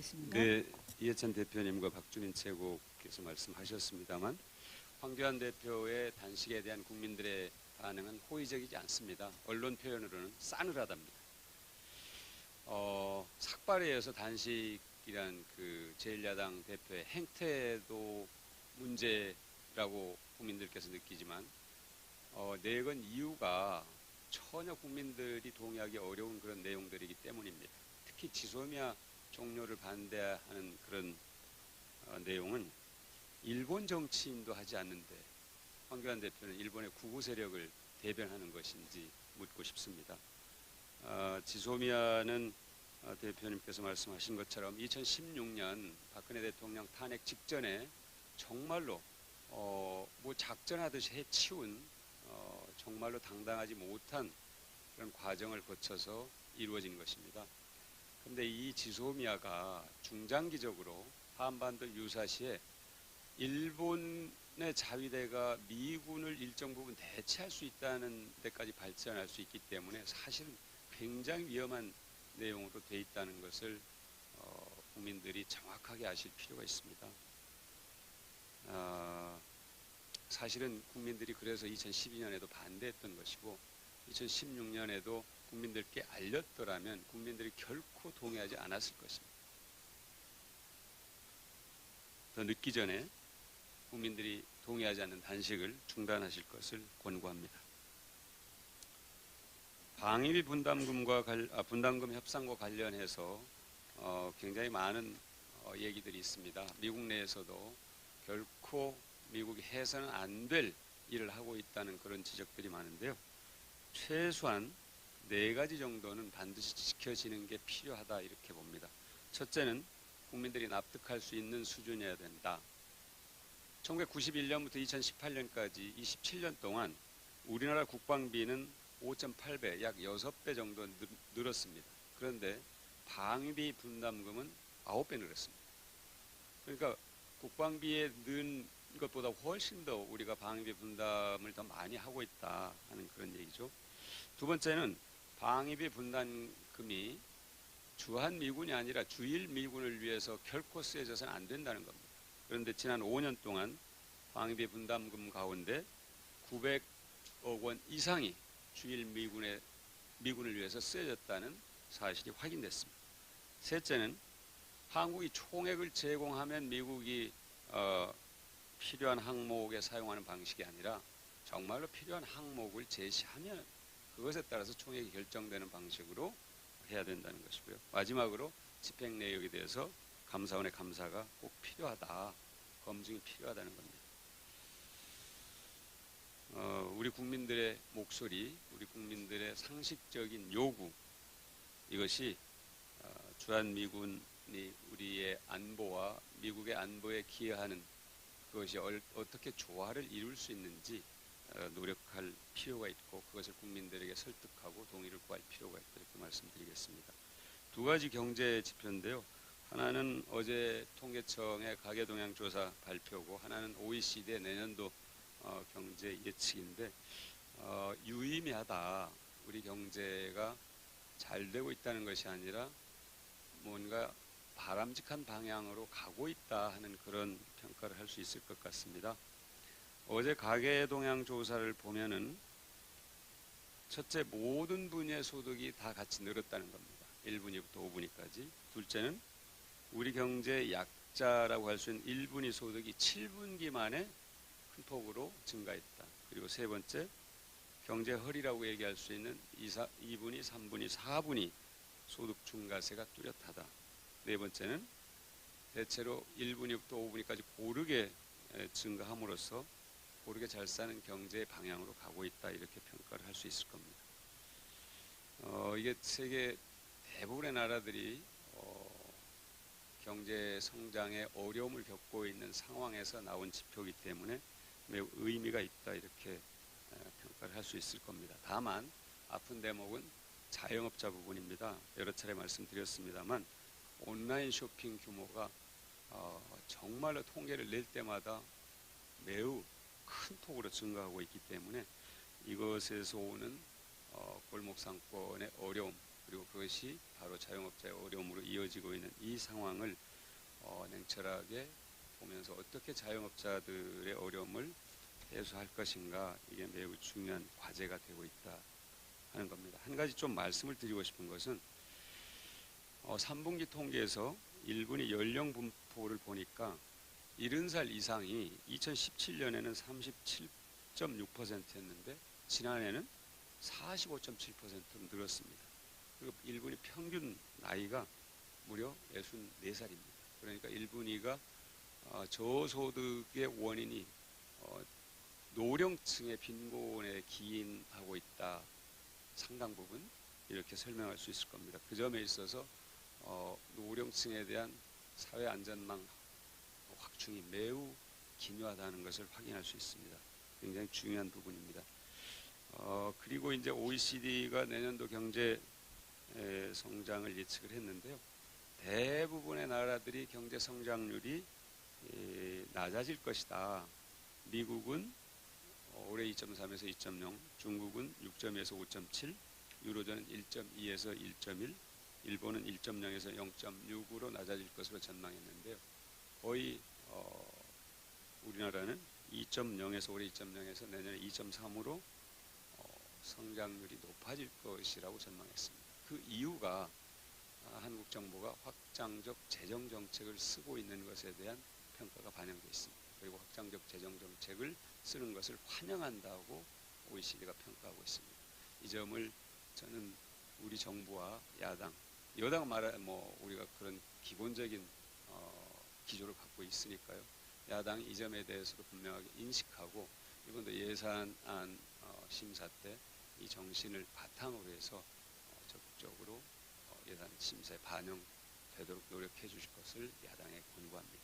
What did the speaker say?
듣겠습니다. 네, 이해찬 대표님과 박주민 최고께서 말씀하셨습니다만 황교안 대표의 단식에 대한 국민들의 반응은 호의적이지 않습니다. 언론 표현으로는 싸늘하답니다. 삭발에 의해서 단식이란 그 제1야당 대표의 행태도 문제라고 국민들께서 느끼지만 내건 이유가 전혀 국민들이 동의하기 어려운 그런 내용들이기 때문입니다. 특히 지소미아 종료를 반대하는 그런 내용은 일본 정치인도 하지 않는데 황교안 대표는 일본의 구구 세력을 대변하는 것인지 묻고 싶습니다. 지소미아는 대표님께서 말씀하신 것처럼 2016년 박근혜 대통령 탄핵 직전에 정말로 뭐 작전하듯이 해치운 정말로 당당하지 못한 그런 과정을 거쳐서 이루어진 것입니다. 그런데 이 지소미아가 중장기적으로 한반도 유사시에 일본의 자위대가 미군을 일정 부분 대체할 수 있다는 데까지 발전할 수 있기 때문에 사실은 굉장히 위험한 내용으로 돼 있다는 것을 국민들이 정확하게 아실 필요가 있습니다. 사실은 국민들이 그래서 2012년에도 반대했던 것이고 2016년에도 국민들께 알렸더라면 국민들이 결코 동의하지 않았을 것입니다. 더 늦기 전에 국민들이 동의하지 않는 단식을 중단하실 것을 권고합니다. 방위비 분담금 협상과 관련해서 굉장히 많은 얘기들이 있습니다. 미국 내에서도 결코 미국이 해서는 안 될 일을 하고 있다는 그런 지적들이 많은데요. 최소한 4가지 정도는 반드시 지켜지는 게 필요하다 이렇게 봅니다. 첫째는 국민들이 납득할 수 있는 수준이어야 된다. 1991년부터 2018년까지 27년 동안 우리나라 국방비는 5.8배, 약 6배 정도 늘었습니다. 그런데 방위비 분담금은 9배 늘었습니다. 그러니까 국방비에 는 것보다 훨씬 더 우리가 방위비 분담을 더 많이 하고 있다 하는 그런 얘기죠. 두 번째는 방위비 분담금이 주한미군이 아니라 주일미군을 위해서 결코 쓰여져서는 안 된다는 겁니다. 그런데 지난 5년 동안 방위비 분담금 가운데 900억 원 이상이 주일미군을 위해서 쓰여졌다는 사실이 확인됐습니다. 셋째는 한국이 총액을 제공하면 미국이 필요한 항목에 사용하는 방식이 아니라 정말로 필요한 항목을 제시하면 그것에 따라서 총액이 결정되는 방식으로 해야 된다는 것이고요. 마지막으로 집행 내역에 대해서 감사원의 감사가 꼭 필요하다, 검증이 필요하다는 겁니다. 우리 국민들의 목소리, 우리 국민들의 상식적인 요구, 이것이 주한미군이 우리의 안보와 미국의 안보에 기여하는 그것이 어떻게 조화를 이룰 수 있는지 노력할 필요가 있고 그것을 국민들에게 설득하고 동의를 구할 필요가 있다 이렇게 말씀드리겠습니다. 2가지 경제 지표인데요. 하나는 어제 통계청의 가계동향조사 발표고 하나는 OECD의 내년도 경제 예측인데 유의미하다. 우리 경제가 잘 되고 있다는 것이 아니라 뭔가 바람직한 방향으로 가고 있다 하는 그런 평가를 할 수 있을 것 같습니다. 어제 가계동향조사를 보면은 첫째, 모든 분야의 소득이 다 같이 늘었다는 겁니다. 1분위부터 5분위까지. 둘째는 우리 경제의 약자라고 할 수 있는 1분위 소득이 7분기 만에 큰 폭으로 증가했다. 그리고 세 번째, 경제 허리라고 얘기할 수 있는 2분위, 3분위, 4분위 소득 증가세가 뚜렷하다. 네 번째는 대체로 1분위부터 5분위까지 고르게 증가함으로써 고르게 잘 사는 경제의 방향으로 가고 있다 이렇게 평가를 할 수 있을 겁니다. 이게 세계 대부분의 나라들이 경제 성장에 어려움을 겪고 있는 상황에서 나온 지표이기 때문에 매우 의미가 있다 이렇게 평가를 할 수 있을 겁니다. 다만 아픈 대목은 자영업자 부분입니다. 여러 차례 말씀드렸습니다만 온라인 쇼핑 규모가 정말로 통계를 낼 때마다 매우 큰 폭으로 증가하고 있기 때문에 이것에서 오는 골목 상권의 어려움 그리고 그것이 바로 자영업자의 어려움으로 이어지고 있는 이 상황을 냉철하게 보면서 어떻게 자영업자들의 어려움을 해소할 것인가, 이게 매우 중요한 과제가 되고 있다 하는 겁니다. 한 가지 좀 말씀을 드리고 싶은 것은 3분기 통계에서 1분위 연령 분포를 보니까 70살 이상이 2017년에는 37.6%였는데 지난해는 45.7% 늘었습니다. 그리고 1분위 평균 나이가 무려 64살입니다. 그러니까 1분위가 저소득의 원인이 노령층의 빈곤에 기인하고 있다. 상당 부분 이렇게 설명할 수 있을 겁니다. 그 점에 있어서 노령층에 대한 사회 안전망 확충이 매우 기묘하다는 것을 확인할 수 있습니다. 굉장히 중요한 부분입니다. 그리고 이제 OECD가 내년도 경제 성장을 예측을 했는데요. 대부분의 나라들이 경제 성장률이 낮아질 것이다. 미국은 올해 2.3에서 2.0, 중국은 6.2에서 5.7, 유로존은 1.2에서 1.1, 일본은 1.0에서 0.6으로 낮아질 것으로 전망했는데요. 거의 우리나라는 2.0에서 올해 2.0에서 내년에 2.3으로 성장률이 높아질 것이라고 전망했습니다. 그 이유가 한국 정부가 확장적 재정 정책을 쓰고 있는 것에 대한 평가가 반영되어 있습니다. 그리고 확장적 재정 정책을 쓰는 것을 환영한다고 OECD가 평가하고 있습니다. 이 점을 저는 우리 정부와 야당, 여당 우리가 그런 기본적인 기조를 갖고 있으니까요. 야당이 이 점에 대해서도 분명하게 인식하고 이번도 예산안 심사 때 이 정신을 바탕으로 해서 적극적으로 예산 심사에 반영되도록 노력해 주실 것을 야당에 권고합니다.